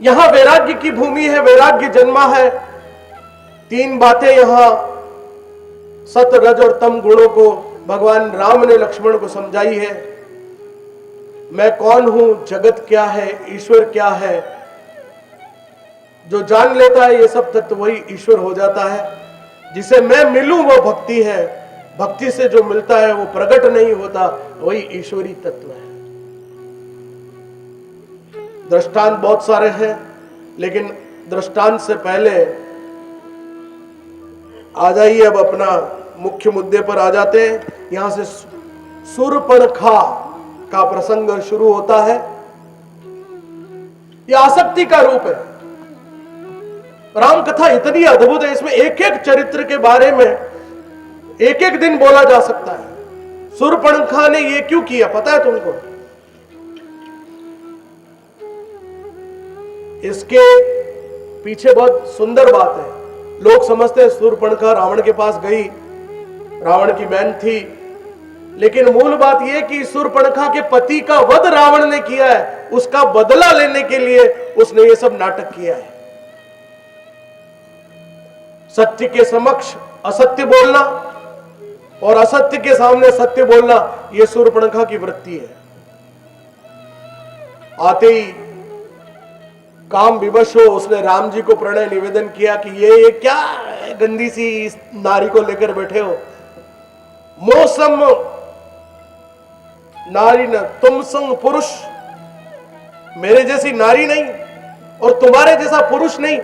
यहां वैराग्य की भूमि है, वैराग्य जन्मा है। तीन बातें यहां सत, रज और तम गुणों को भगवान राम ने लक्ष्मण को समझाई है। मैं कौन हूं, जगत क्या है, ईश्वर क्या है। जो जान लेता है ये सब तत्व वही ईश्वर हो जाता है। जिसे मैं मिलूं वो भक्ति है, भक्ति से जो मिलता है वो प्रकट नहीं होता, वही ईश्वरी तत्व है। दृष्टांत बहुत सारे हैं, लेकिन दृष्टांत से पहले आ जाइए, अब अपना मुख्य मुद्दे पर आ जाते हैं। यहां से शूर्पणखा का प्रसंग शुरू होता है। यह आसक्ति का रूप है। राम कथा इतनी अद्भुत है, इसमें एक एक चरित्र के बारे में एक एक दिन बोला जा सकता है। शूर्पणखा ने यह क्यों किया पता है तुमको? इसके पीछे बहुत सुंदर बात है। लोग समझते हैं शूर्पणखा रावण के पास गई, रावण की बहन थी, लेकिन मूल बात यह कि शूर्पणखा के पति का वध रावण ने किया है। उसका बदला लेने के लिए उसने ये सब नाटक किया है। सत्य के समक्ष असत्य बोलना और असत्य के सामने सत्य बोलना, यह शूर्पणखा की वृत्ति है। आते ही काम विवश हो उसने राम जी को प्रणय निवेदन किया कि ये क्या गंदी सी इस नारी को लेकर बैठे हो। मौसम नारी न तुम संग पुरुष, मेरे जैसी नारी नहीं और तुम्हारे जैसा पुरुष नहीं,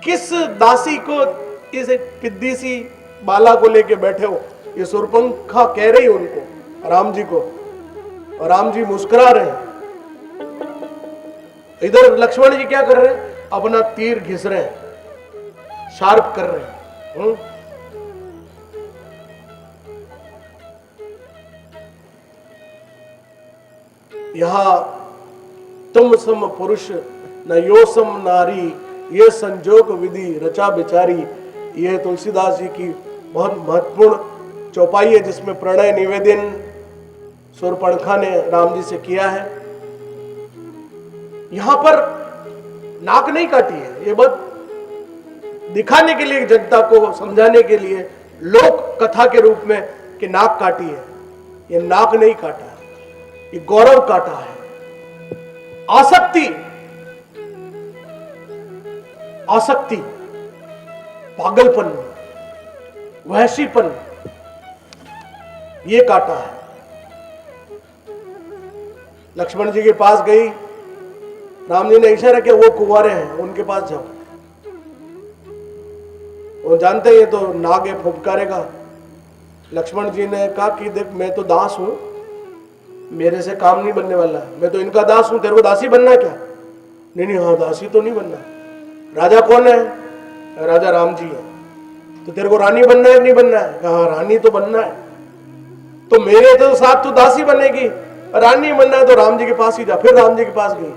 किस दासी को, इस पिद्दी सी बाला को लेके बैठे हो। ये शूर्पणखा कह रही उनको, राम जी को, और राम जी मुस्कुरा रहे हैं। इधर लक्ष्मण जी क्या कर रहे हैं? अपना तीर घिस रहे हैं, शार्प कर रहे हैं। यहां तुम सम पुरुष न यो सम नारी, ये संजोग विधि रचा बिचारी, ये तुलसीदास जी की बहुत महत्वपूर्ण चौपाई है, जिसमें प्रणय निवेदन शूर्पणखा ने राम जी से किया है। यहां पर नाक नहीं काटी है, ये बात दिखाने के लिए, जनता को समझाने के लिए, लोक कथा के रूप में कि नाक काटी है। ये नाक नहीं काटा है, ये गौरव काटा है। आसक्ति, आसक्ति, पागलपन, वहशीपन, ये काटा है। लक्ष्मण जी के पास गई, राम जी ने इशारा किया वो कुंवारे हैं, उनके पास जाओ। वो जानते हैं तो नाग है, फुफकारेगा। लक्ष्मण जी ने कहा कि देख मैं तो दास हूं, मेरे से काम नहीं बनने वाला, मैं तो इनका दास हूं, तेरे को दासी बनना है क्या? नहीं नहीं, हाँ दासी तो नहीं बनना। राजा कौन है? राजा राम जी है। तो तेरे को रानी बनना है कि नहीं बनना है? हाँ रानी तो बनना है। तो मेरे तो साथ तो दासी बनेगी, रानी बनना है तो राम जी के पास ही जा। फिर राम जी के पास गई,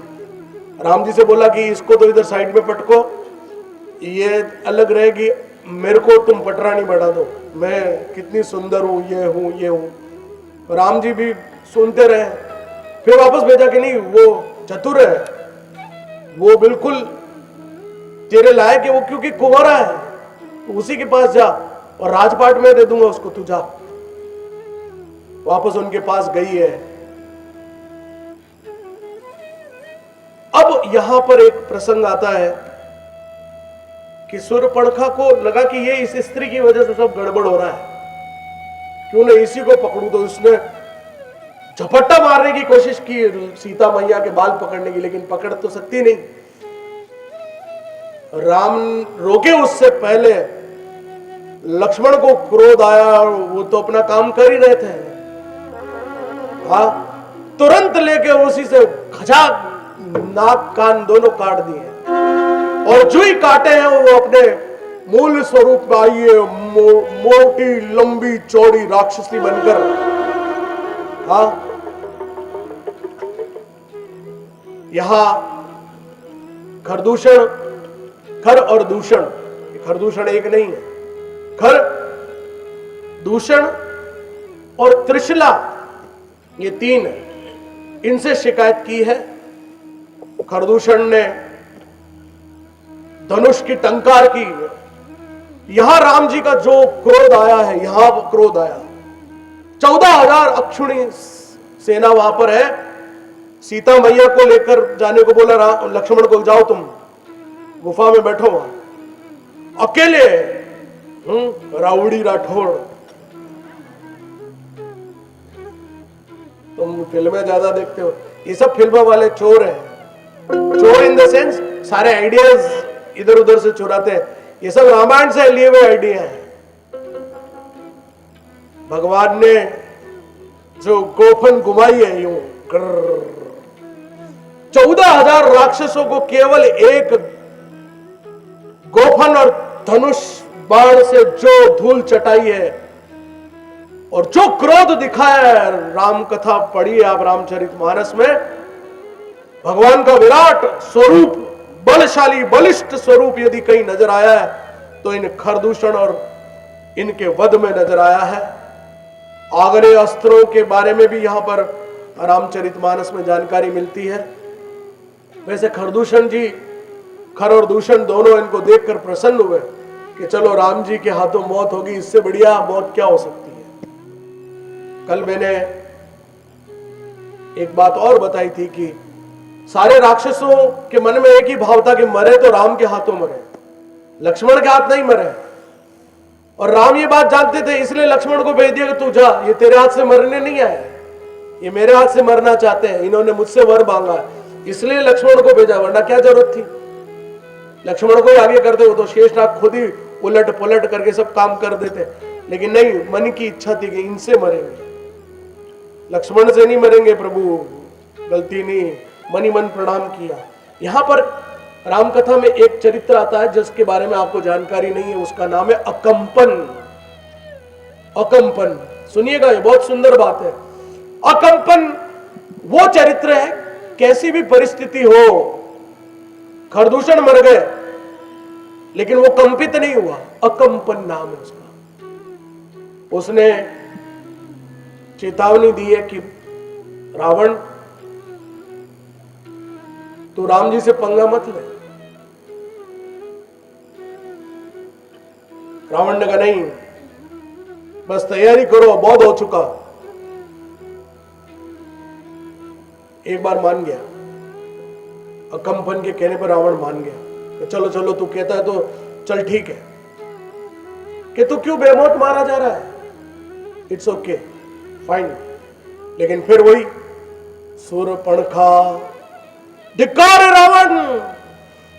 राम जी से बोला कि इसको तो इधर साइड में पटको, ये अलग रहेगी, मेरे को तुम पटरानी बढ़ा दो, मैं कितनी सुंदर हूं, ये हूं, ये हूं। राम जी भी सुनते रहे। फिर वापस भेजा कि नहीं वो चतुर है, वो बिल्कुल तेरे लायक है, वो क्योंकि कुंवारा है, तो उसी के पास जा और राजपाट में दे दूंगा उसको, तू जा। वापस उनके पास गई है। अब यहां पर एक प्रसंग आता है कि शूर्पणखा को लगा कि ये इस स्त्री की वजह से सब गड़बड़ हो रहा है, क्यों ना इसी को पकड़ू। तो उसने झपट्टा मारने की कोशिश की सीता मैया के बाल पकड़ने की, लेकिन पकड़ तो सकती नहीं। राम रोके उससे पहले लक्ष्मण को क्रोध आया, और वो तो अपना काम कर ही रहे थे। हाँ, तुरंत लेके उसी से खचाक नाक कान दोनों काट दिए, और जो ही काटे हैं वो अपने मूल स्वरूप में आई है, मोटी लंबी चौड़ी राक्षसी बनकर। हाँ, यहां खरदूषण, खर और दूषण, खरदूषण एक नहीं है, खर, दूषण और त्रिशला, ये तीन है। इनसे शिकायत की है। खरदूषण ने धनुष की टंकार की। यहां राम जी का जो क्रोध आया है, यहां क्रोध आया। 14,000 अक्षुणी सेना वहां पर है। सीता मैया को लेकर जाने को बोला लक्ष्मण को, जाओ तुम गुफा में बैठो वहां अकेले। राउडी राठौड़, तुम फिल्में ज्यादा देखते हो, ये सब फिल्मों वाले चोर हैं। चोर इन द सेंस सारे आइडियाज इधर उधर से चुराते हैं। ये सब रामायण से लिए हुए आइडिया हैं। भगवान ने जो गोफन घुमाई है यूं, 14,000 राक्षसों को केवल एक गोफन और धनुष बाण से जो धूल चटाई है और जो क्रोध दिखाया है, राम कथा पढ़िए आप रामचरितमानस में, भगवान का विराट स्वरूप, बलशाली बलिष्ठ स्वरूप यदि कहीं नजर आया है तो इन खरदूषण और इनके वध में नजर आया है। आग्नेय अस्त्रों के बारे में भी यहां पर रामचरितमानस में जानकारी मिलती है। वैसे खरदूषण जी, खर और दूषण दोनों इनको देखकर प्रसन्न हुए कि चलो राम जी के हाथों मौत होगी, इससे बढ़िया मौत क्या हो सकती है। कल मैंने एक बात और बताई थी कि सारे राक्षसों के मन में एक ही भाव था कि मरे तो राम के हाथों मरे, लक्ष्मण के हाथ नहीं मरे। और राम ये बात जानते थे, इसलिए लक्ष्मण को भेज दिया कि तू जा, ये तेरे हाथ से मरने नहीं आए, ये मेरे हाथ से मरना चाहते हैं, इन्होंने मुझसे वर मांगा, इसलिए लक्ष्मण को भेजा, वरना क्या जरूरत थी लक्ष्मण को आगे करते हो तो शेषनाग खुद ही उलट पुलट करके सब काम कर देते। लेकिन नहीं, मन की इच्छा थी कि इनसे मरेंगे, लक्ष्मण से नहीं मरेंगे प्रभु, गलती नहीं, मन ही मन प्रणाम किया। यहां पर रामकथा में एक चरित्र आता है जिसके बारे में आपको जानकारी नहीं है, उसका नाम है अकंपन। अकंपन सुनिएगा, ये बहुत सुंदर बात है। अकंपन वो चरित्र है, कैसी भी परिस्थिति हो, खरदूषण मर गए लेकिन वो कंपित नहीं हुआ, अकंपन नाम है उसका। उसने चेतावनी दी है कि रावण तू राम जी से पंगा मत ले। रावण ने कहा नहीं, बस तैयारी करो, बहुत हो चुका। एक बार मान गया, अकंपन के कहने पर रावण मान गया कि चलो चलो तू कहता है तो चल ठीक है, कि तू क्यों बेमौत मारा जा रहा है, इट्स ओके फाइन। लेकिन फिर वही सूर्यपणखा, धिक्कार है रावण,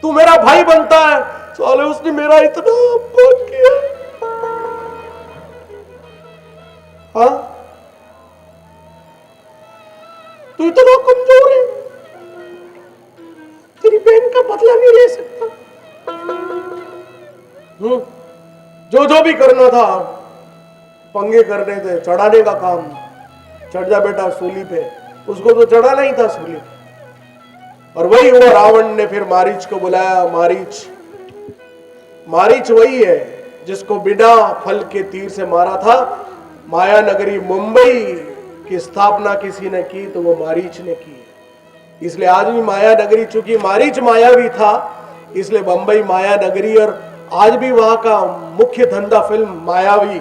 तू मेरा भाई बनता है, साले उसने मेरा इतना अपमान किया। हाँ, तू इतना कमजोर है, तेरी बहन का बदला नहीं ले सकता। जो जो भी करना था, पंगे करने थे, चढ़ाने का काम, चढ़ जा बेटा सूली पे, उसको तो चढ़ाना ही था सूली पे। और वही हुआ, रावण ने फिर मारीच को बुलाया। मारीच, मारीच वही है जिसको बिना फल के तीर से मारा था। माया नगरी मुंबई की स्थापना किसी ने की तो वो मारीच ने की है। इसलिए आज भी माया नगरी, चूंकि मारीच मायावी था इसलिए बंबई माया नगरी, और आज भी वहां का मुख्य धंधा फिल्म मायावी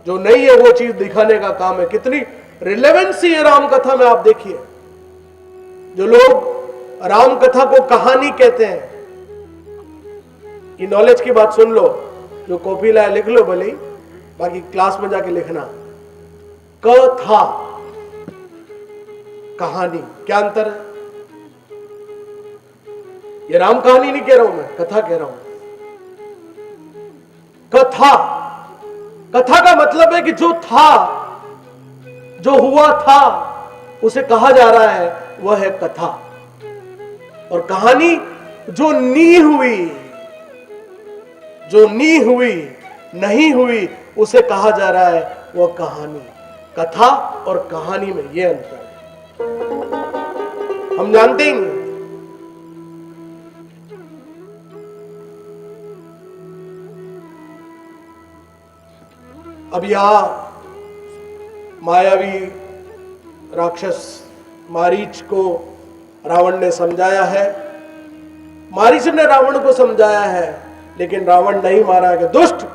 जो नहीं है वो चीज दिखाने का काम है। कितनी रिलेवेंसी है राम कथा में, आप देखिए। जो लोग राम कथा को कहानी कहते हैं, ये नॉलेज की बात सुन लो, जो कॉपी लाए लिख लो भले ही, बाकी क्लास में जाके लिखना। कथा, कहानी, क्या अंतर है? ये राम कहानी नहीं कह रहा हूं मैं, कथा कह रहा हूं। कथा, कथा का मतलब है कि जो था, जो हुआ था, उसे कहा जा रहा है, वह है कथा। और कहानी जो नी हुई, जो नी हुई, नहीं हुई, उसे कहा जा रहा है वह कहानी। कथा और कहानी में यह अंतर है, हम जानते ही नहीं। अब यहां मायावी राक्षस मारीच को रावण ने समझाया है। मारीच ने रावण को समझाया है, लेकिन रावण नहीं माना कि दुष्ट,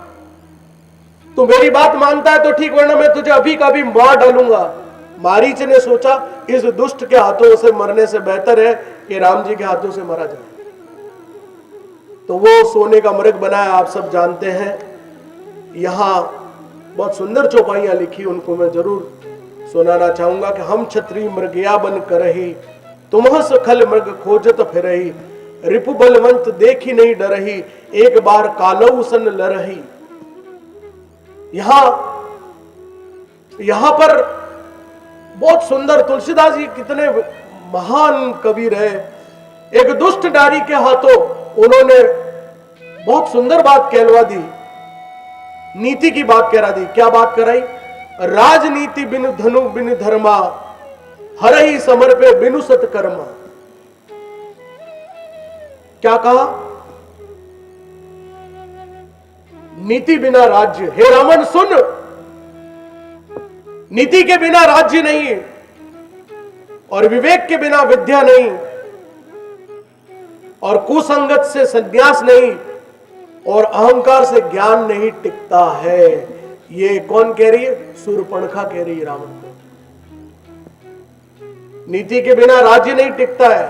तू मेरी बात मानता है तो ठीक, वरना मैं तुझे अभी का अभी मार डालूंगा। मारीच ने सोचा इस दुष्ट के हाथों से मरने से बेहतर है कि राम जी के हाथों से मरा जाए। तो वो सोने का मृग बनाया, आप सब जानते हैं। यहां बहुत सुंदर चौपाइयां लिखी, उनको मैं जरूर सुनाना चाहूंगा कि हम क्षत्रिय मृगया बन करही, तुम्ह सखल मृग खोजत फिरही, रिपु बलवंत देखी नहीं डरही, एक बार कालऊ सन लरही। यहां पर बहुत सुंदर, तुलसीदास जी कितने महान कवि रहे। एक दुष्ट नारी के हाथों उन्होंने बहुत सुंदर बात कहलवा दी, नीति की बात करा दी। क्या बात कराई? राजनीति बिनु धनु बिनु धर्मा, हरहि समर्पे बिनु सत्कर्मा। क्या कहा? नीति बिना राज्य। हे रावण सुन, नीति के बिना राज्य नहीं, और विवेक के बिना विद्या नहीं, और कुसंगत से संन्यास नहीं, और अहंकार से ज्ञान नहीं टिकता है। ये कौन कह रही है? शूर्पणखा कह रही है रावण को। नीति के बिना राज्य नहीं टिकता है,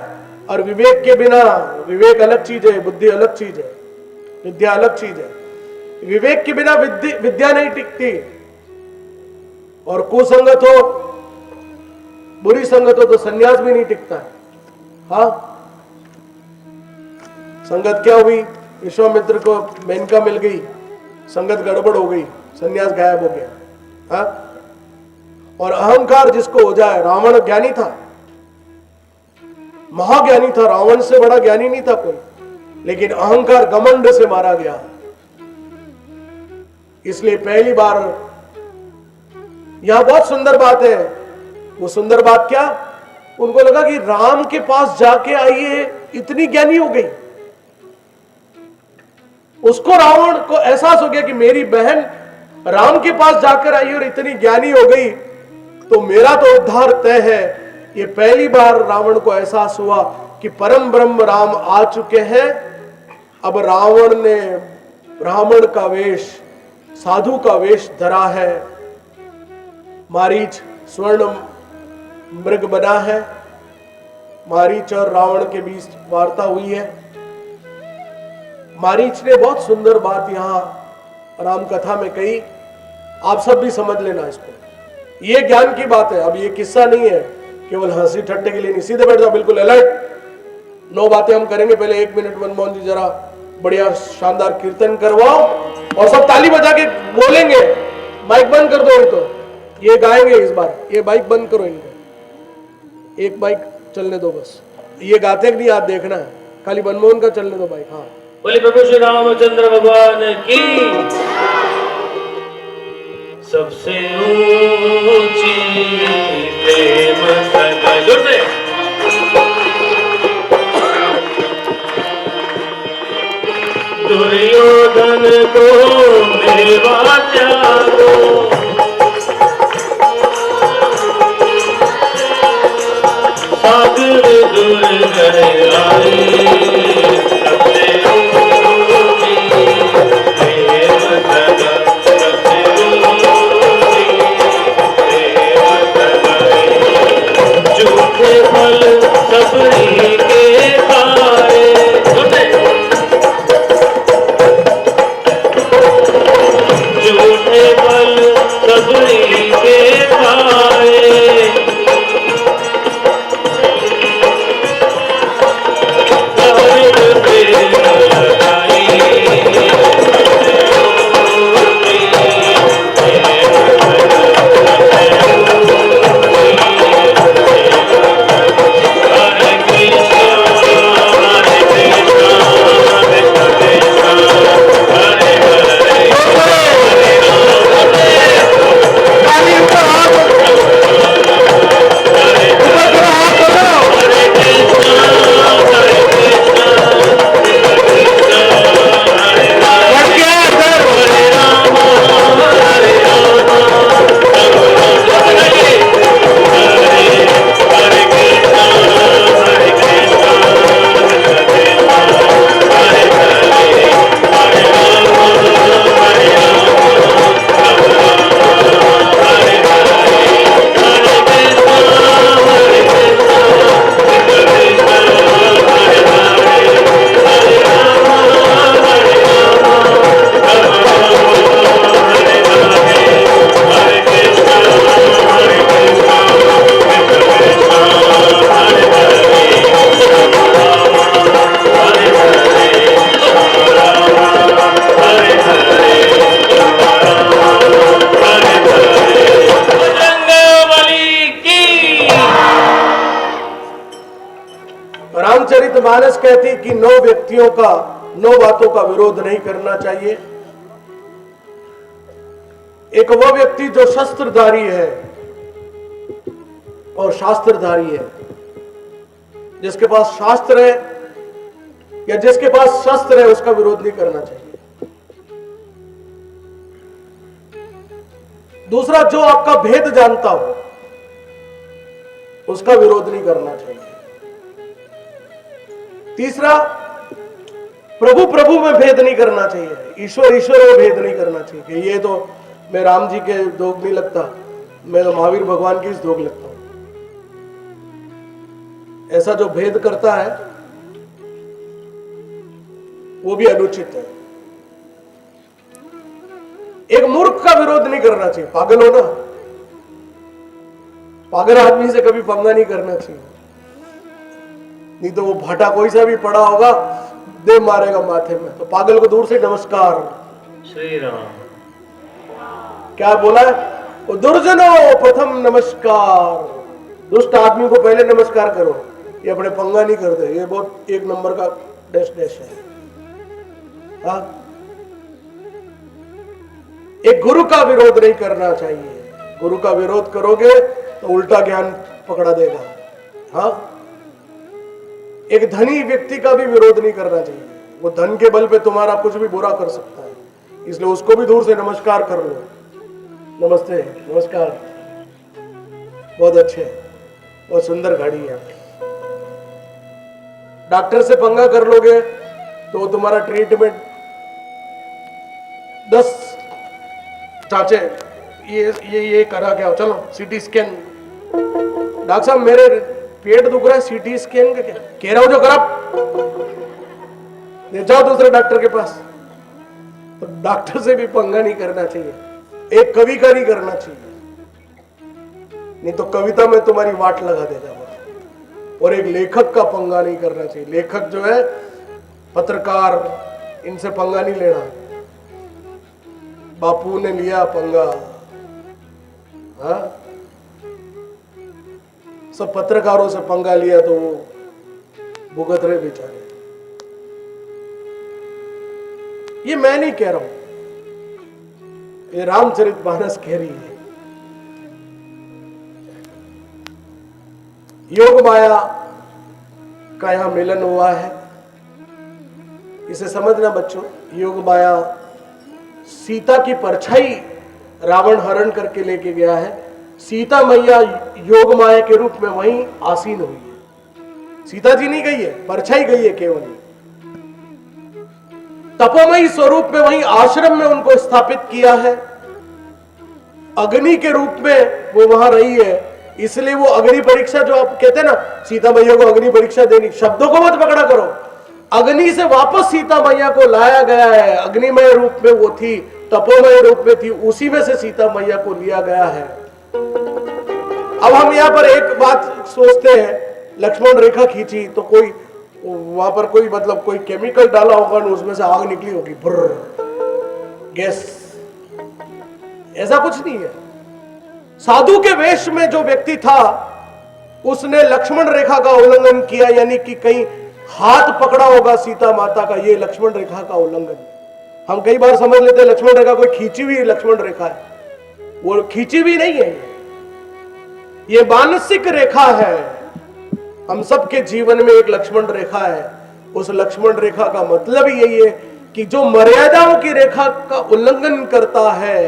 और विवेक के बिना, विवेक अलग चीज है, बुद्धि अलग चीज है, विद्या अलग चीज है। विवेक के बिना विद्या नहीं टिकती, और कुसंगत हो, बुरी संगत हो तो सन्यास भी नहीं टिकता है। हाँ, संगत क्या हुई? विश्वामित्र को मेनका मिल गई, संगत गड़बड़ हो गई, सन्यास गायब हो गया। हाँ? और अहंकार जिसको हो जाए, रावण ज्ञानी था, महाज्ञानी था, रावण से बड़ा ज्ञानी नहीं था कोई, लेकिन अहंकार घमंड से मारा गया। इसलिए पहली बार, यहां बहुत सुंदर बात है। वो सुंदर बात क्या? उनको लगा कि राम के पास जाके आई है, इतनी ज्ञानी हो गई। उसको, रावण को एहसास हो गया कि मेरी बहन राम के पास जाकर आई और इतनी ज्ञानी हो गई, तो मेरा तो उद्धार तय है। ये पहली बार रावण को एहसास हुआ कि परम ब्रह्म राम आ चुके हैं। अब रावण ने ब्राह्मण का वेश, साधु का वेश धरा है। मारीच स्वर्ण मृग बना है। मारीच और रावण के बीच वार्ता हुई है। मारीच ने बहुत सुंदर बात यहां राम कथा में कही, आप सब भी समझ लेना इसको। ये ज्ञान की बात है। अब ये किस्सा नहीं है केवल हंसी ठट्टे के लिए नहीं। सीधे बैठ जाओ, बिल्कुल अलर्ट। 9 बातें हम करेंगे। पहले 1 मिनट मनमोहन जी जरा बढ़िया शानदार कीर्तन करवाओ, और सब ताली बजा के बोलेंगे। माइक बंद कर दो इनको, ये गाएंगे इस बार। ये बाइक बंद करो इनको, एक बाइक चलने दो बस। ये गाते नहीं आप देखना है, खाली मनमोहन का चलने दो बाइक। हाँ, बोले प्रभु श्री रामचंद्र भगवान की। सबसे ऊंची प्रेम कथा, जोर से। दुर्योधन को मेवा त्यागो, सागर दूर गए आई। रामचरितमानस कहती कि 9 व्यक्तियों का 9 बातों का विरोध नहीं करना चाहिए। एक वो व्यक्ति जो शस्त्रधारी है और शास्त्रधारी है, जिसके पास शास्त्र है या जिसके पास शस्त्र है उसका विरोध नहीं करना चाहिए। दूसरा, जो आपका भेद जानता हो उसका विरोध नहीं करना चाहिए। तीसरा, प्रभु प्रभु में भेद नहीं करना चाहिए, ईश्वर ईश्वर में भेद नहीं करना चाहिए कि ये तो मैं राम जी के दोग नहीं लगता, मैं तो महावीर भगवान की दोग लगता हूं। ऐसा जो भेद करता है वो भी अनुचित है। एक मूर्ख का विरोध नहीं करना चाहिए। पागल हो ना, पागल आदमी से कभी पंगा नहीं करना चाहिए, नहीं तो वो भाटा कोई सा भी पड़ा होगा दे मारेगा माथे में। तो पागल को दूर से नमस्कार श्री राम। क्या बोला है वो, दुर्जनो प्रथम नमस्कार। दुष्ट आदमी को पहले नमस्कार करो, ये अपने पंगा नहीं करते, ये बहुत 1 नंबर का डैश डैश है। हाँ? एक गुरु का विरोध नहीं करना चाहिए। गुरु का विरोध करोगे तो उल्टा ज्ञान पकड़ा देगा। हाँ? एक धनी व्यक्ति का भी विरोध नहीं करना चाहिए, वो धन के बल पे तुम्हारा कुछ भी बुरा कर सकता है, इसलिए उसको भी दूर से नमस्कार कर लो। नमस्ते, नमस्कार, बहुत अच्छे, बहुत सुंदर घड़ी है। डॉक्टर से पंगा कर लोगे तो तुम्हारा ट्रीटमेंट 10 चाचे ये करा क्या, चलो सीटी स्कैन। डॉक्टर साहब मेरे पेट दुख रहा है, सीटी स्कैन का क्या कह रहा हूं जो करा, ले जाओ दूसरे डॉक्टर के पास। तो डॉक्टर से भी पंगा नहीं करना चाहिए, एक कवि का नहीं करना चाहिए, नहीं तो कविता में तुम्हारी वाट लगा देगा। और एक लेखक का पंगा नहीं करना चाहिए। लेखक जो है, पत्रकार, इनसे पंगा नहीं लेना। बापू ने लिया पंगा, हाँ? सब पत्रकारों से पंगा लिया तो वो भुगत रहे बेचारे। ये मैं नहीं कह रहा हूं, ये रामचरितमानस कह रही है। योग माया का यहां मिलन हुआ है, इसे समझना बच्चों। योग माया सीता की परछाई रावण हरण करके लेके गया है। सीता मैया योग माया के रूप में वहीं आसीन हुई है। सीता जी नहीं गई है, परछाई गई है केवल। तपोमयी स्वरूप में वहीं आश्रम में उनको स्थापित किया है। अग्नि के रूप में वो वहां रही है, इसलिए वो अग्नि परीक्षा जो आप कहते हैं ना, सीता मैया को अग्नि परीक्षा देनी, शब्दों को मत पकड़ा करो। अग्नि से वापस सीता मैया को लाया गया है। अग्निमय रूप में वो थी, तपोमय रूप में थी, उसी में से सीता मैया को लिया गया है। अब हम यहाँ पर एक बात सोचते हैं, लक्ष्मण रेखा खींची तो कोई वहां पर कोई मतलब कोई केमिकल डाला होगा, उसमें से आग निकली होगी, गैस। ऐसा कुछ नहीं है। साधु के वेश में जो व्यक्ति था उसने लक्ष्मण रेखा का उल्लंघन किया, यानी कि कहीं हाथ पकड़ा होगा सीता माता का, ये लक्ष्मण रेखा का उल्लंघन। हम कई बार समझ लेते हैं लक्ष्मण रेखा कोई खींची हुई लक्ष्मण रेखा है, वो खींची हुई नहीं है, ये मानसिक रेखा है। हम सबके जीवन में एक लक्ष्मण रेखा है। उस लक्ष्मण रेखा का मतलब यही है कि जो मर्यादाओं की रेखा का उल्लंघन करता है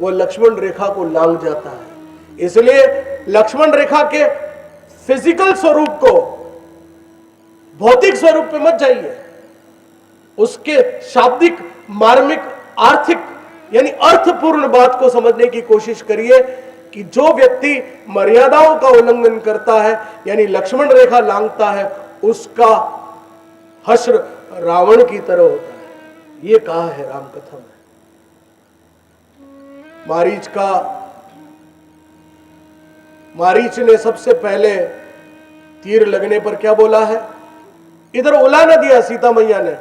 वो लक्ष्मण रेखा को लांघ जाता है। इसलिए लक्ष्मण रेखा के फिजिकल स्वरूप को भौतिक स्वरूप पे मत जाइए, उसके शाब्दिक, मार्मिक, आर्थिक यानी अर्थपूर्ण बात को समझने की कोशिश करिए कि जो व्यक्ति मर्यादाओं का उल्लंघन करता है यानी लक्ष्मण रेखा लांघता है, उसका हश्र रावण की तरह होता है। ये कहा है रामकथा में। मारीच ने सबसे पहले तीर लगने पर क्या बोला है, इधर उला न दिया सीता मैया ने।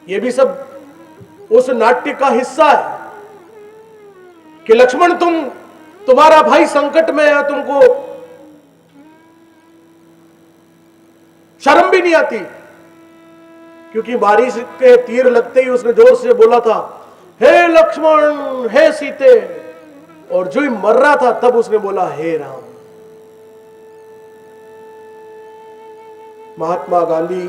यह भी सब उस नाट्य का हिस्सा है कि लक्ष्मण तुम्हारा भाई संकट में है, तुमको शर्म भी नहीं आती, क्योंकि बारिश के तीर लगते ही उसने जोर से बोला था, हे लक्ष्मण, हे सीते, और जो ही मर रहा था तब उसने बोला, हे राम। महात्मा गांधी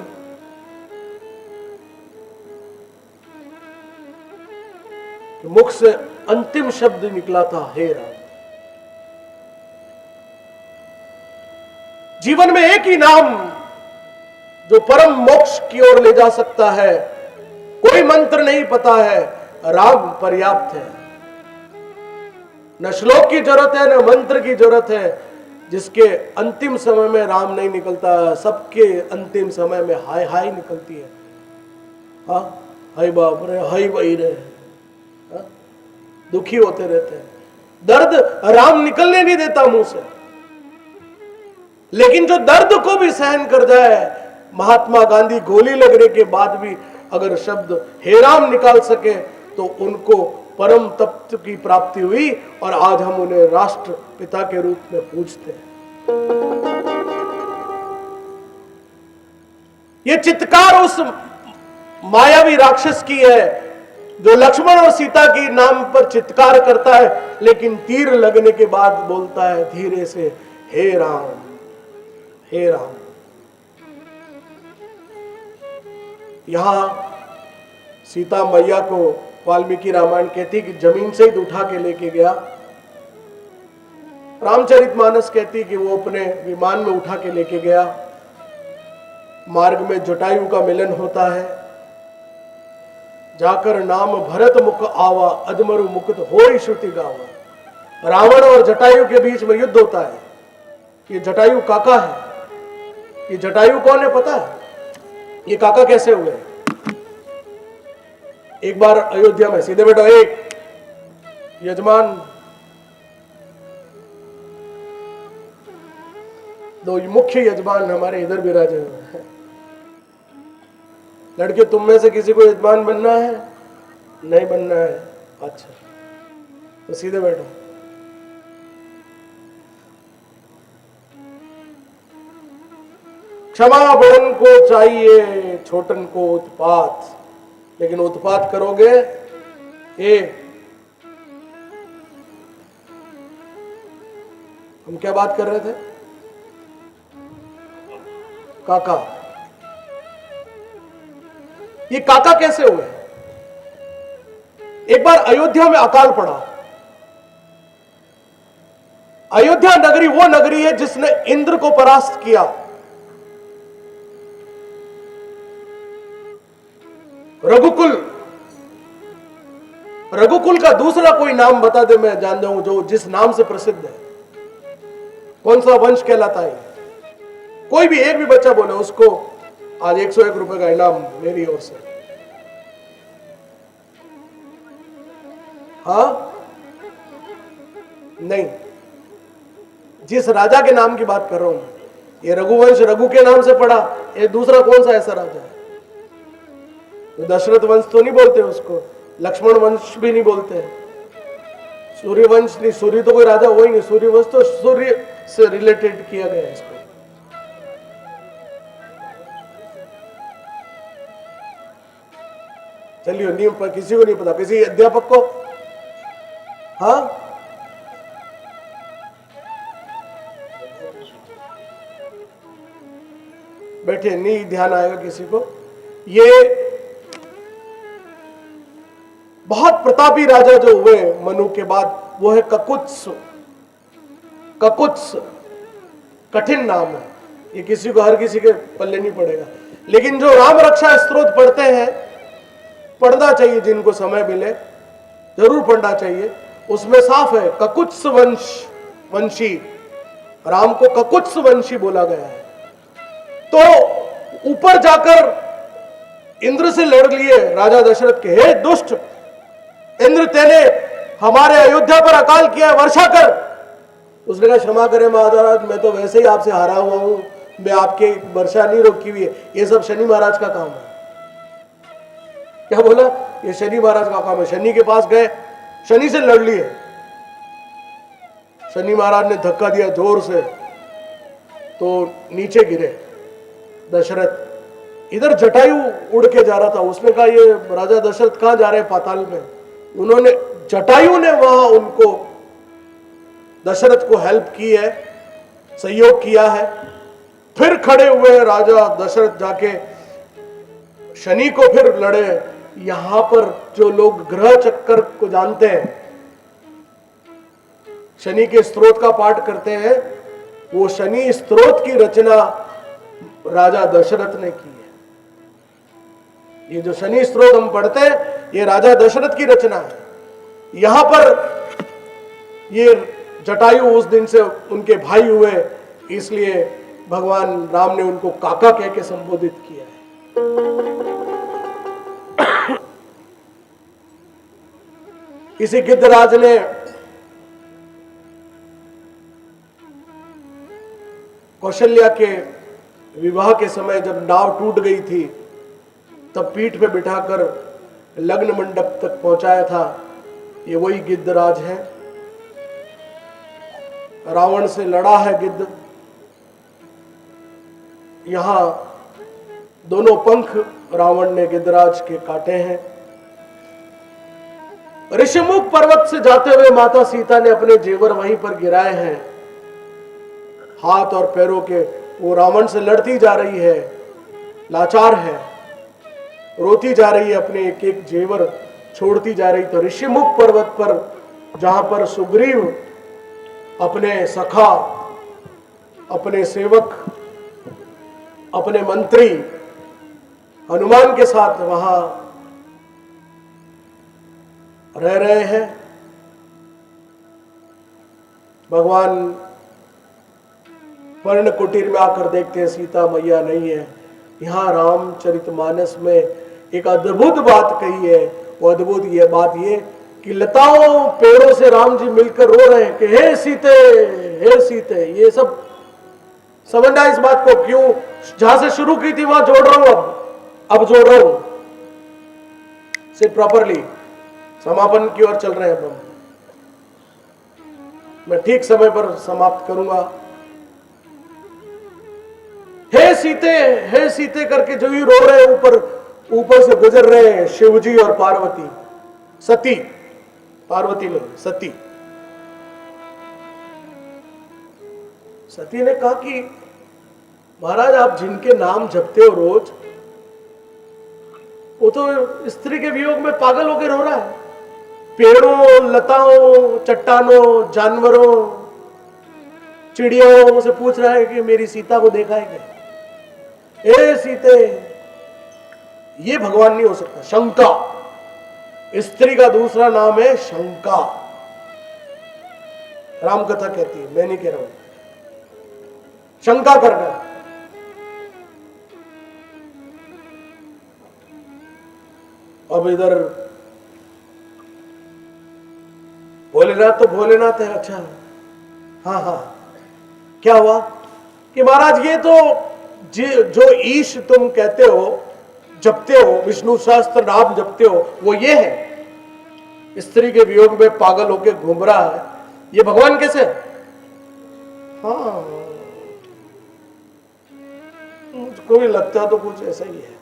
के मुख से अंतिम शब्द निकला था, हे राम। जीवन में एक ही नाम जो परम मोक्ष की ओर ले जा सकता है, कोई मंत्र नहीं पता है, राम पर्याप्त है। न श्लोक की जरूरत है, न मंत्र की जरूरत है। जिसके अंतिम समय में राम नहीं निकलता, सबके अंतिम समय में हाय हाय निकलती है। हाँ, हाय बाप रे, हाय भाई रे, हाँ? दुखी होते रहते हैं। दर्द राम निकलने नहीं देता मुंह से, लेकिन जो दर्द को भी सहन कर जाए, महात्मा गांधी गोली लगने के बाद भी अगर शब्द हे राम निकाल सके तो उनको परम तत्व की प्राप्ति हुई, और आज हम उन्हें राष्ट्र पिता के रूप में पूजते हैं। ये चित्कार उस मायावी राक्षस की है जो लक्ष्मण और सीता के नाम पर चित्कार करता है, लेकिन तीर लगने के बाद बोलता है धीरे से, हे राम, हे राम। यहां सीता मैया को वाल्मीकि रामायण कहती कि जमीन से ही उठा के लेके गया। रामचरितमानस कहती कि वो अपने विमान में उठा के लेके गया। मार्ग में जटायु का मिलन होता है। जाकर नाम भरत मुख आवा, अजमरु मुकुट होई श्रुति गावा। रावण और जटायु के बीच में युद्ध होता है। ये जटायु काका है। ये जटायु कौन है पता है? ये काका कैसे हुए? एक बार अयोध्या में, सीधे बैठो, एक यजमान, दो मुख्य यजमान हमारे इधर विराजे हुए हैं। लड़के, तुम में से किसी को यजमान बनना है? नहीं बनना है? अच्छा, तो सीधे बैठो। क्षमा बड़न को चाहिए, छोटन को उत्पात, लेकिन उत्पात करोगे हम क्या बात कर रहे थे? काका। ये काका कैसे हुए? एक बार अयोध्या में अकाल पड़ा। अयोध्या नगरी वो नगरी है जिसने इंद्र को परास्त किया। रघुकुल, रघुकुल का दूसरा कोई नाम बता दे, मैं जान जाऊं जो जिस नाम से प्रसिद्ध है। कौन सा वंश कहलाता है? कोई भी, एक भी बच्चा बोले उसको आज 101 रुपए का इनाम मेरी ओर से। हाँ, नहीं, जिस राजा के नाम की बात कर रहा हूं, ये रघुवंश रघु के नाम से पड़ा। ये दूसरा कौन सा ऐसा राजा है? दशरथ वंश तो नहीं बोलते उसको, लक्ष्मण वंश भी नहीं बोलते, सूर्य वंश नहीं, सूर्य तो कोई राजा हुआ ही नहीं। सूर्य वंश तो सूर्य से रिलेटेड किया गया है इसको। चलिए, नियम पर किसी को नहीं पता, किसी अध्यापक को? हाँ, बैठे, नहीं ध्यान आएगा किसी को। ये बहुत प्रतापी राजा जो हुए मनु के बाद, वो है ककुत्स। ककुत्स कठिन नाम है, ये किसी को, हर किसी के पल्ले नहीं पड़ेगा। लेकिन जो राम रक्षा स्तोत्र पढ़ते हैं, पढ़ना चाहिए, जिनको समय मिले जरूर पढ़ना चाहिए। उसमें साफ है ककुत्स वंशी, राम को ककुत्स वंशी बोला गया है। तो ऊपर जाकर इंद्र से लड़ लिए राजा दशरथ के, हे दुष्ट इंद्र, तेने हमारे अयोध्या पर अकाल किया, वर्षा कर। उसने कहा, क्षमा करें महाराज, मैं तो वैसे ही आपसे हारा हुआ हूं, मैं आपके वर्षा नहीं रोकी हुई है, ये सब शनि महाराज का काम है। क्या बोला? ये शनि महाराज का काम है। शनि के पास गए, शनि से लड़ लिए। शनि महाराज ने धक्का दिया जोर से, तो नीचे गिरे। दशरथ। इधर जटायु उड़ के जा रहा था, उसने कहा ये राजा दशरथ कहां जा रहे हैं? पाताल में। उन्होंने, जटायु ने वहां उनको, दशरथ को हेल्प की है, सहयोग किया है। फिर खड़े हुए राजा दशरथ जाके शनि को फिर लड़े। यहां पर जो लोग ग्रह चक्कर को जानते हैं, शनि के स्त्रोत का पाठ करते हैं, वो शनि स्त्रोत की रचना राजा दशरथ ने की है। ये जो शनि स्त्रोत हम पढ़ते हैं, ये राजा दशरथ की रचना है। यहां पर ये जटायु उस दिन से उनके भाई हुए, इसलिए भगवान राम ने उनको काका कह के संबोधित किया है। इसी गिद्धराज ने कौशल्या के विवाह के समय जब नाव टूट गई थी, तब पीठ पे बिठाकर लग्न मंडप तक पहुंचाया था। ये वही गिद्धराज है। रावण से लड़ा है गिद्ध। यहां दोनों पंख रावण ने गिद्धराज के काटे हैं। ऋषिमुख पर्वत से जाते हुए माता सीता ने अपने जेवर वहीं पर गिराए हैं। हाथ और पैरों के, वो रावण से लड़ती जा रही है, लाचार है, रोती जा रही है, अपने एक एक जेवर छोड़ती जा रही। तो ऋषिमुख पर्वत पर, जहां पर सुग्रीव अपने सखा, अपने सेवक, अपने मंत्री हनुमान के साथ वहां रह रहे हैं, भगवान पर्ण कुटीर में आकर देखते हैं सीता मैया नहीं है। यहां रामचरितमानस में एक अद्भुत बात कही है। वो अद्भुत ये बात ये कि लताओं पेड़ों से राम जी मिलकर रो रहे हैं कि हे सीते, हे सीते। ये सब समझना इस बात को, क्यों जहां से शुरू की थी वहां जोड़ रहा हूं, अब जोड़ रहा हूं, सिर्फ प्रॉपरली समापन की ओर चल रहे हैं हम। मैं ठीक समय पर समाप्त करूंगा। हे सीते करके जो ही रो रहे हैं, ऊपर से गुजर रहे हैं शिवजी और पार्वती, सती, पार्वती नहीं सती। सती ने कहा कि महाराज आप जिनके नाम जपते हो रोज, वो तो स्त्री के वियोग में पागल होकर रो रहा है। पेड़ों, लताओं, चट्टानों, जानवरों, चिड़ियों से पूछ रहा है कि मेरी सीता को देखा है क्या? ए सीते, ये भगवान नहीं हो सकता। शंका, स्त्री का दूसरा नाम है शंका। राम कथा कहती है, मैं नहीं कह रहा हूं। शंका करना। अब इधर भोलेनाथ तो भोलेनाथ है। अच्छा, हाँ हाँ, क्या हुआ कि महाराज ये तो जो ईश तुम कहते हो, जपते हो, विष्णु सहस्त्र नाम जपते हो, वो ये है। स्त्री के वियोग में पागल होकर घूम रहा है, ये भगवान कैसे? हाँ, मुझको भी लगता तो कुछ ऐसा ही है।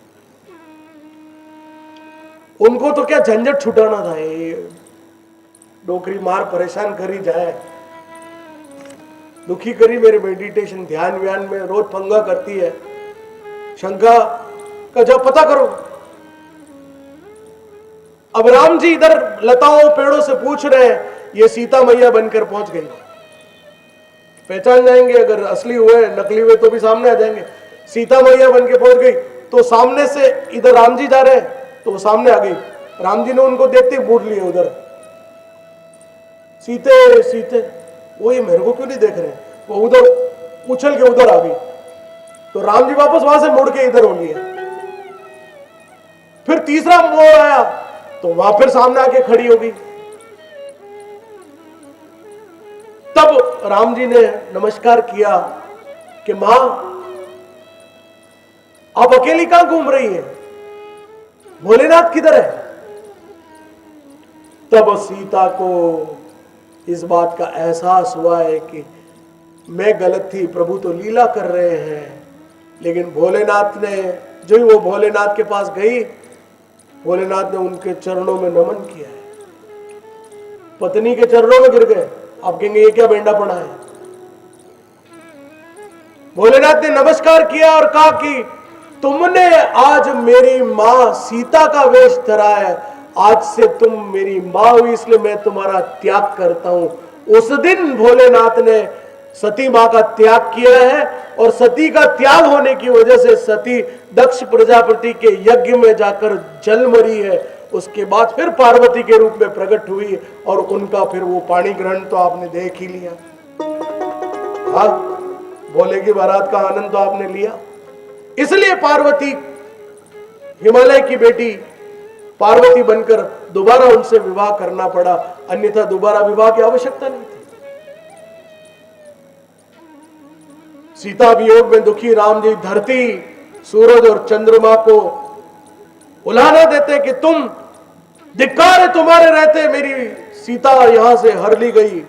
उनको तो क्या झंझट छुटाना था, ये डोकरी मार परेशान करी जाए, दुखी करी मेरे मेडिटेशन ध्यान व्यान में रोज पंगा करती है। शंका का जब पता करो। अब राम जी इधर लताओं पेड़ों से पूछ रहे हैं, ये सीता मैया बनकर पहुंच गई। पहचान जाएंगे, अगर असली हुए नकली हुए तो भी सामने आ जाएंगे। सीता मैया बन के पहुंच गई तो सामने से इधर राम जी जा रहे हैं तो वो सामने आ गई। राम जी ने उनको देखते ही बूढ़ लिए उधर, सीते सीते। वो ये मेरे को क्यों नहीं देख रहे? वो उधर उछल के उधर आ गई तो राम जी वापस वहां से मुड़ के इधर हो लिया। फिर तीसरा मोड़ आया तो वहां फिर सामने आके खड़ी हो गई। तब राम जी ने नमस्कार किया कि मां आप अकेली कहां घूम रही है, भोलेनाथ किधर है? तब सीता को इस बात का एहसास हुआ है कि मैं गलत थी, प्रभु तो लीला कर रहे हैं। लेकिन भोलेनाथ ने, जो ही वो भोलेनाथ के पास गई, भोलेनाथ ने उनके चरणों में नमन किया है, पत्नी के चरणों में गिर गए। आप कहेंगे ये क्या बेंडा पड़ा है? भोलेनाथ ने नमस्कार किया और कहा कि तुमने आज मेरी मां सीता का वेश धरा है, आज से तुम मेरी मां हुई, इसलिए मैं तुम्हारा त्याग करता हूं। उस दिन भोलेनाथ ने सती मां का त्याग किया है, और सती का त्याग होने की वजह से सती दक्ष प्रजापति के यज्ञ में जाकर जल मरी है। उसके बाद फिर पार्वती के रूप में प्रकट हुई, और उनका फिर वो पाणी ग्रहण तो आपने देख ही लिया। हाँ, भोले की बारात का आनंद तो आपने लिया। इसलिए पार्वती, हिमालय की बेटी पार्वती बनकर दोबारा उनसे विवाह करना पड़ा, अन्यथा दोबारा विवाह की आवश्यकता नहीं थी। सीता वियोग में दुखी राम जी धरती, सूरज और चंद्रमा को उलाहना देते कि तुम, धिक्कार है तुम्हारे रहते मेरी सीता यहां से हर ली गई।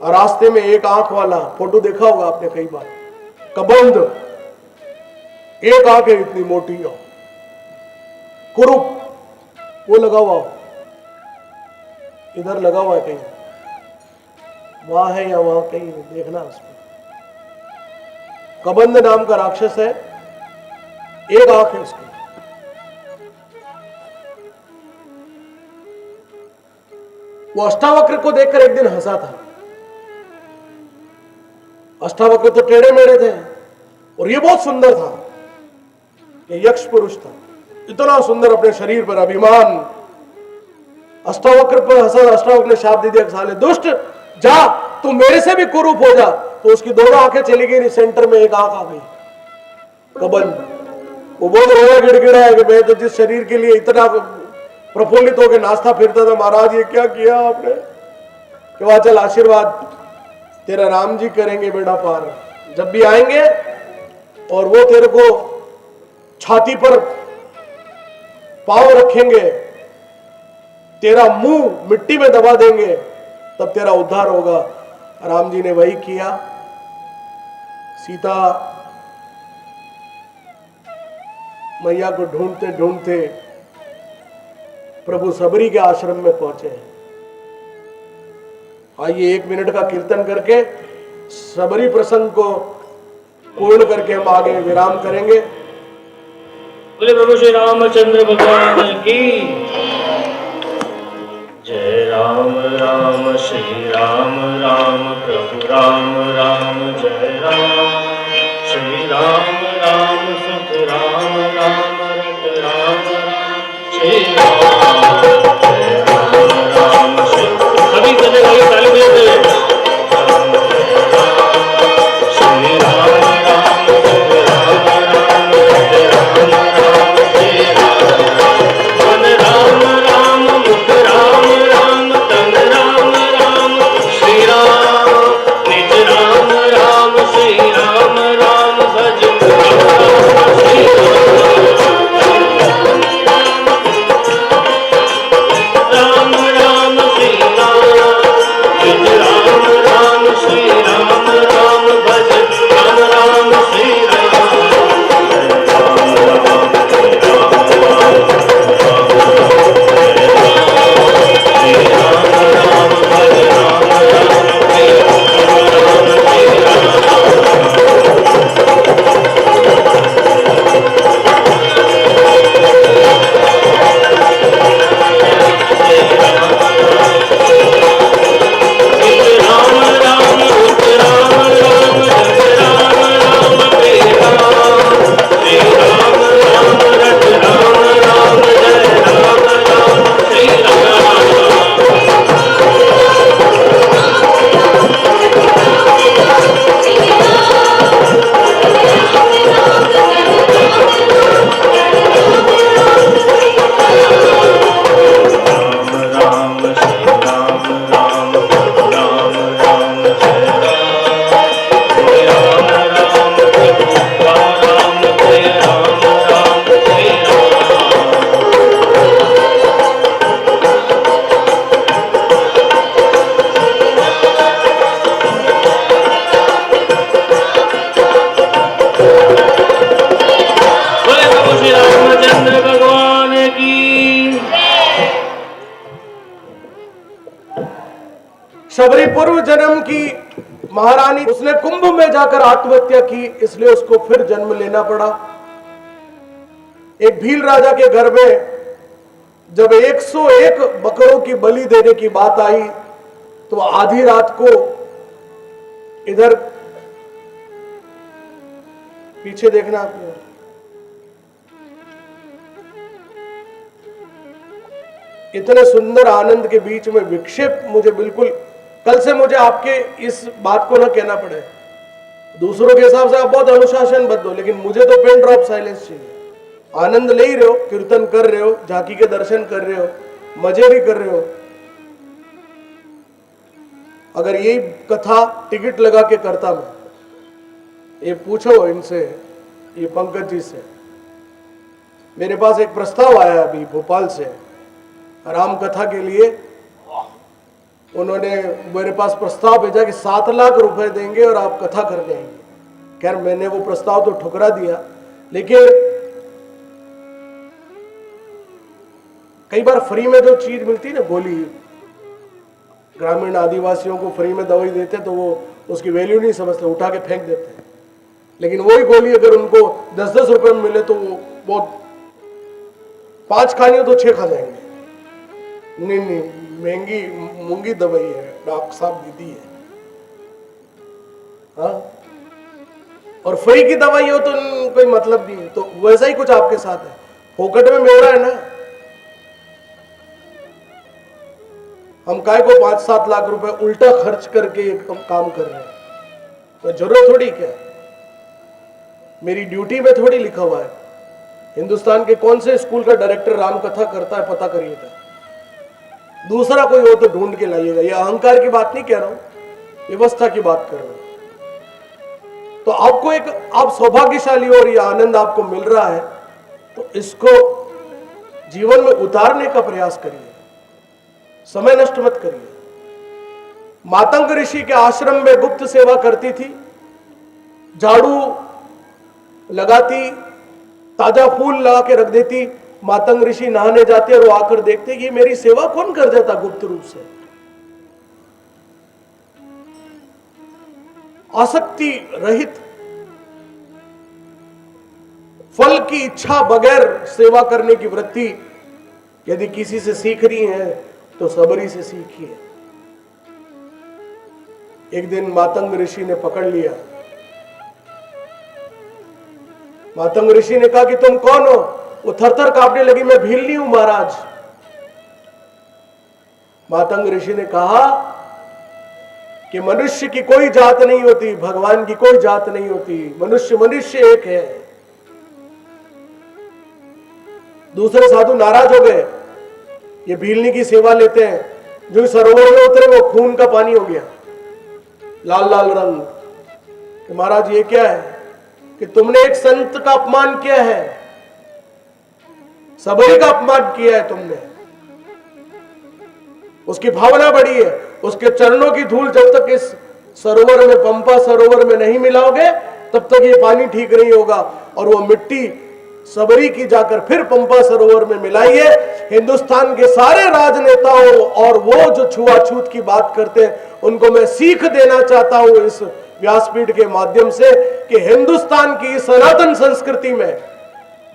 और रास्ते में एक आंख वाला, फोटो देखा होगा आपने कई बार, कबंध, एक आंख है इतनी मोटी हो, कुरूप, वो लगा हुआ हो, इधर लगा हुआ है कहीं, वहां है या वहां कहीं, देखना उसमें। कबंध नाम का राक्षस है, एक आंख है उसकी। वो अष्टावक्र को देखकर एक दिन हंसा था। अष्टावक्र तो टेढ़े मेढ़े थे, और ये बहुत सुंदर था, ये यक्ष पुरुष था, इतना सुंदर, अपने शरीर पर अभिमान। अष्टावक्र पर हंसा, अष्टावक्र ने शाप दे दिया, साले दुष्ट, जा तू मेरे से भी कुरूप हो जा। तो उसकी दोनों आंखें चली गई, सेंटर में एक आंख आ गई। कबंध वो बहुत रोया गिड़गिड़ा है कि मैं तो जिस शरीर के लिए इतना प्रफुल्लित होकर नाचता फिरता था, महाराज ये क्या किया आपने? कि वहां चल, आशीर्वाद तेरा राम जी करेंगे बेड़ा पार, जब भी आएंगे और वो तेरे को छाती पर पांव रखेंगे, तेरा मुंह मिट्टी में दबा देंगे, तब तेरा उद्धार होगा। राम जी ने वही किया। सीता मैया को ढूंढते ढूंढते प्रभु सबरी के आश्रम में पहुंचे। आइए 1 मिनट का कीर्तन करके सबरी प्रसंग को पूर्ण करके हम आगे विराम करेंगे। बोले प्रभु श्री रामचंद्र भगवान की जय। राम राम श्री राम राम प्रभु राम राम जय राम। श्री राम राम सुख राम राम रट राम राम श्री राम। जय राम राम श्री, सभी करने वाले ताली बजाते श्री राम राम सुख राम राम रट राम राम श्री राम। मन राम राम मुख राम राम तन राम राम श्री राम। निज राम राम श्री राम राम भज राम श्री राम। शबरी पूर्व जन्म की महारानी, उसने कुंभ में जाकर आत्महत्या की, इसलिए उसको फिर जन्म लेना पड़ा। एक भील राजा के घर में जब 101 बकरों की बलि देने की बात आई तो आधी रात को इधर पीछे देखना आपने, इतने सुंदर आनंद के बीच में विक्षेप, मुझे बिल्कुल कल से मुझे आपके इस बात को ना कहना पड़े, दूसरों के हिसाब से आप बहुत अनुशासनबद्ध हो, लेकिन मुझे तो पिन ड्रॉप साइलेंस चाहिए। आनंद ले ही रहे हो, कीर्तन कर रहे हो, झांकी के दर्शन कर रहे हो, मजे भी कर रहे हो। अगर यही कथा टिकट लगा के करता मैं, ये पूछो इनसे, ये पंकज जी से, मेरे पास एक प्रस्ताव आया अभी भोपाल से राम कथा के लिए। उन्होंने मेरे पास प्रस्ताव भेजा कि 7 लाख रुपए देंगे और आप कथा कर जाएंगे। खैर मैंने वो प्रस्ताव तो ठुकरा दिया, लेकिन कई बार फ्री में जो चीज मिलती है ना, गोली, ग्रामीण आदिवासियों को फ्री में दवाई देते तो वो उसकी वैल्यू नहीं समझते, उठा के फेंक देते हैं। लेकिन वही गोली अगर उनको 10-10 रुपए में मिले तो वो बहुत 5 खानी हो तो 6 खा जाएंगे। नहीं नहीं, महंगी मूंगी दवाई है, डॉक्टर साहब दीदी है। हाँ, और फ्री की दवाई हो तो कोई मतलब नहीं है। तो वैसा ही कुछ आपके साथ है, फोकट में मिल रहा है ना। हम काय को 5-7 लाख रुपए उल्टा खर्च करके काम कर रहे हैं, तो जरूरत थोड़ी क्या, मेरी ड्यूटी में थोड़ी लिखा हुआ है। हिंदुस्तान के कौन से स्कूल का डायरेक्टर राम कथा करता है पता करिएगा, दूसरा कोई हो तो ढूंढ के लाइएगा। ये अहंकार की बात नहीं कह रहा हूं, व्यवस्था की बात कर रहा हूं। तो आपको एक, आप सौभाग्यशाली हो और ये आनंद आपको मिल रहा है, तो इसको जीवन में उतारने का प्रयास करिए, समय नष्ट मत करिए। मातंग ऋषि के आश्रम में गुप्त सेवा करती थी, झाड़ू लगाती, ताजा फूल लगा के रख देती। मातंग ऋषि नहाने जाते और वो आकर देखते कि मेरी सेवा कौन कर जाता गुप्त रूप से। आसक्ति रहित, फल की इच्छा बगैर सेवा करने की वृत्ति यदि किसी से सीख रही है तो सबरी से सीखिए। एक दिन मातंग ऋषि ने पकड़ लिया। मातंग ऋषि ने कहा कि तुम कौन हो? वो थरथर कांपने लगी, मैं भीलनी हूं महाराज। मातंग ऋषि ने कहा कि मनुष्य की कोई जात नहीं होती, भगवान की कोई जात नहीं होती, मनुष्य मनुष्य एक है। दूसरे साधु नाराज हो गए, ये भीलनी की सेवा लेते हैं, जो सरोवर में उतरे वो खून का पानी हो गया, लाल लाल रंग। कि महाराज ये क्या है कि तुमने एक संत का अपमान किया है, सबरी का अपमान किया है तुमने। उसकी भावना बड़ी है, उसके चरणों की धूल जब तक इस सरोवर में, पंपा सरोवर में नहीं मिलाओगे तब तक ये पानी ठीक नहीं होगा। और वो मिट्टी सबरी की जाकर फिर पंपा सरोवर में मिलाइए। हिंदुस्तान के सारे राजनेताओं और वो जो छुआछूत की बात करते हैं उनको मैं सीख देना चाहता हूं इस व्यासपीठ के माध्यम से कि हिंदुस्तान की सनातन संस्कृति में,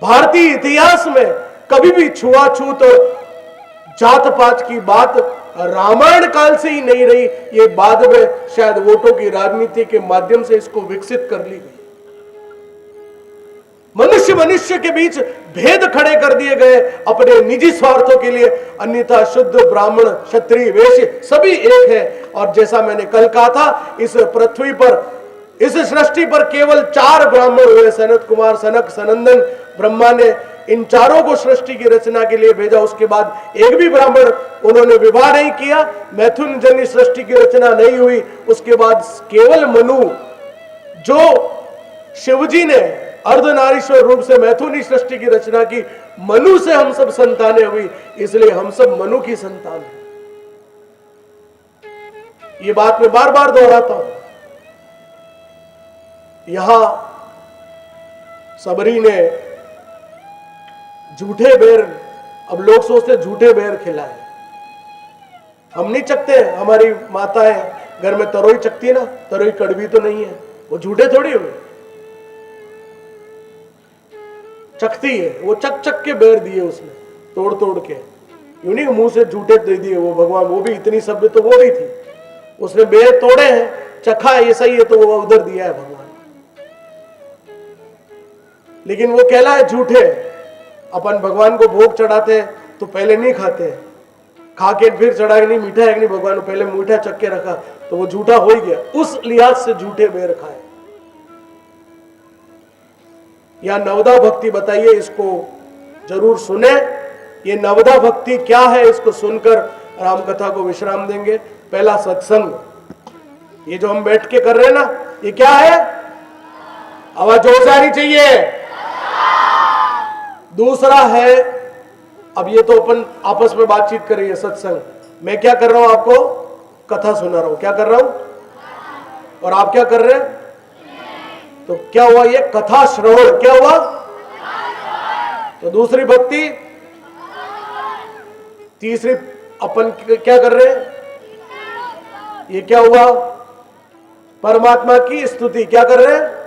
भारतीय इतिहास में कभी भी छुआछूत और जात पात की बात रामायण काल से ही नहीं रही। ये बाद में शायद वोटों की राजनीति के माध्यम से इसको विकसित कर ली गई। मनुष्य मनुष्य के बीच भेद खड़े कर दिए गए अपने निजी स्वार्थों के लिए, अन्यथा शुद्ध ब्राह्मण क्षत्रिय वैश्य सभी एक है। और जैसा मैंने कल कहा था, इस पृथ्वी पर, इस सृष्टि पर केवल 4 ब्राह्मण हुए, सनत कुमार, सनक, सनंदन। ब्रह्मा ने इन चारों को सृष्टि की रचना के लिए भेजा, उसके बाद एक भी ब्राह्मण उन्होंने विवाह नहीं किया, मैथुन जन्य सृष्टि की रचना नहीं हुई। उसके बाद केवल मनु, जो शिवजी ने अर्धनारीश्वर रूप से मैथुनी सृष्टि की रचना की, मनु से हम सब संतानें हुई, इसलिए हम सब मनु की संतान हैं। ये बात मैं बार बार दोहराता हूं। यहां सबरी ने झूठे बेर, अब लोग सोचते झूठे बेर खिलाए, हम नहीं चखते, हमारी माताएं घर में तरोई चखती ना, तरोई कड़वी तो नहीं है, वो झूठे थोड़ी हुए, चखती है, वो चक चक के बेर दिए उसने, तोड़ तोड़ के, यूं नहीं मुंह से झूठे दे दिए वो भगवान, वो भी इतनी सभ्य तो वो भी थी, उसने बेर तोड़े हैं, चखा है ये सही है तो वो उधर दिया है भगवान। लेकिन वो कहलाए झूठे। अपन भगवान को भोग चढ़ाते तो पहले नहीं खाते, खा के फिर चढ़ा के नहीं मीठा है कि नहीं भगवान को, पहले मीठा चख के रखा तो वो झूठा हो ही गया, उस लिहाज से झूठे बेर खाए। या नवदा भक्ति बताइए, इसको जरूर सुने। ये नवदा भक्ति क्या है, इसको सुनकर राम कथा को विश्राम देंगे। पहला सत्संग, ये जो हम बैठ के कर रहे हैं ना, ये क्या है? आवाज जोर से आनी चाहिए। दूसरा है, अब ये तो अपन आपस में बातचीत कर रही है सत्संग, मैं क्या कर रहा हूं, आपको कथा सुना रहा हूं, क्या कर रहा हूं, और आप क्या कर रहे हैं? तो क्या हुआ, ये कथा श्रवण, क्या हुआ? तो दूसरी भक्ति, तीसरी अपन क्या कर रहे हैं, ये क्या हुआ? परमात्मा की स्तुति, क्या कर रहे हैं?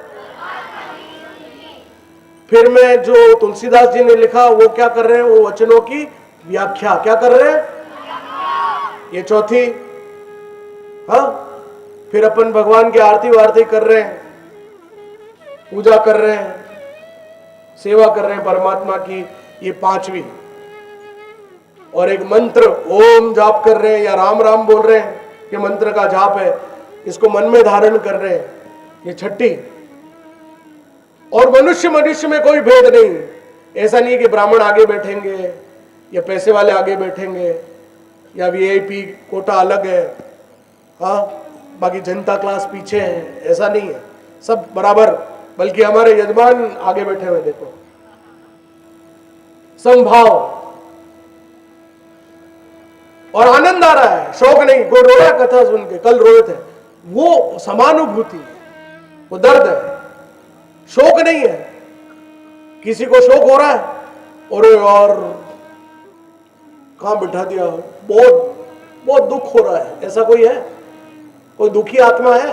फिर में जो तुलसीदास जी ने लिखा वो क्या कर रहे हैं, वो वचनों की व्याख्या, क्या कर रहे हैं? ये चौथी। हाँ, फिर अपन भगवान की आरती वारती कर रहे हैं, पूजा कर रहे हैं, सेवा कर रहे हैं परमात्मा की, ये पांचवी। और एक मंत्र ओम जाप कर रहे हैं या राम राम बोल रहे हैं, ये मंत्र का जाप है, इसको मन में धारण कर रहे हैं, ये छठी। और मनुष्य मनुष्य में कोई भेद नहीं, ऐसा नहीं कि ब्राह्मण आगे बैठेंगे या पैसे वाले आगे बैठेंगे या वीआईपी कोटा अलग है, हाँ बाकी जनता क्लास पीछे है, ऐसा नहीं है, सब बराबर। बल्कि हमारे यजमान आगे बैठे हुए देखो, समभाव, और आनंद आ रहा है, शोक नहीं। कोई रोया कथा सुन के, कल रोए थे, वो समानुभूति, वो दर्द है, शोक नहीं है। किसी को शोक हो रहा है, और यार कहां बिठा दिया, बहुत बहुत दुख हो रहा है, ऐसा कोई है? कोई दुखी आत्मा है?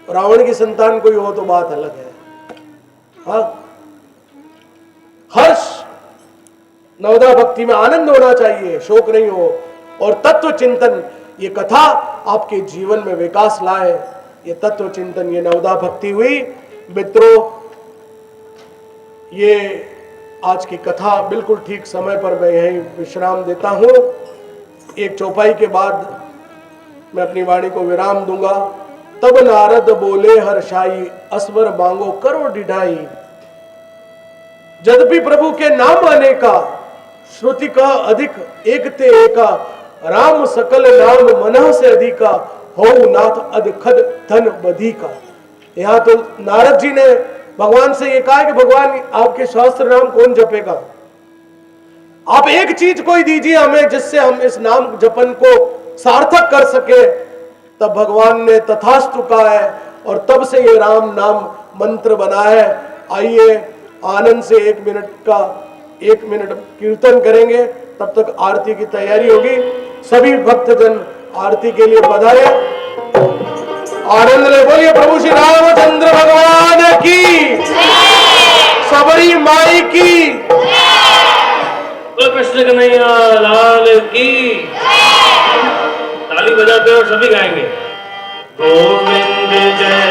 रावण की संतान कोई हो तो बात अलग है। हाँ, हर्ष, नवदा भक्ति में आनंद होना चाहिए, शोक नहीं हो। और तत्व चिंतन, ये कथा आपके जीवन में विकास लाए, ये तत्व चिंतन, ये नवदा भक्ति हुई। मित्रों, ये आज की कथा बिल्कुल ठीक समय पर मैं यहीं विश्राम देता हूं। एक चौपाई के बाद मैं अपनी वाणी को विराम दूंगा। तब नारद बोले हर्षाई, असवर मांगो करो डिढाई। यद्यपि प्रभु के नाम अनेका, श्रुति का अधिक एक ते एका। राम सकल नाम मनः से अधिका, हो नाथ अधखद धन बधी का। यहां तो नारद जी ने भगवान से ये कहा कि भगवान आपके शास्त्र नाम कौन जपेगा, आप एक चीज कोई दीजिए हमें जिससे हम इस नाम जपन को सार्थक कर सके। तब भगवान ने तथास्तु कहा है, और तब से ये राम नाम मंत्र बना है। आइए आनंद से 1 मिनट कीर्तन करेंगे, तब तक आरती की तैयारी होगी। सभी भक्तजन आरती के लिए पधारे, आनंद ले बोलिए प्रभु श्री रामचंद्र भगवान की, सबरी माई की, कृष्ण कन्हैया लाल की। ताली बजाते और सभी गाएंगे। गोविंद जय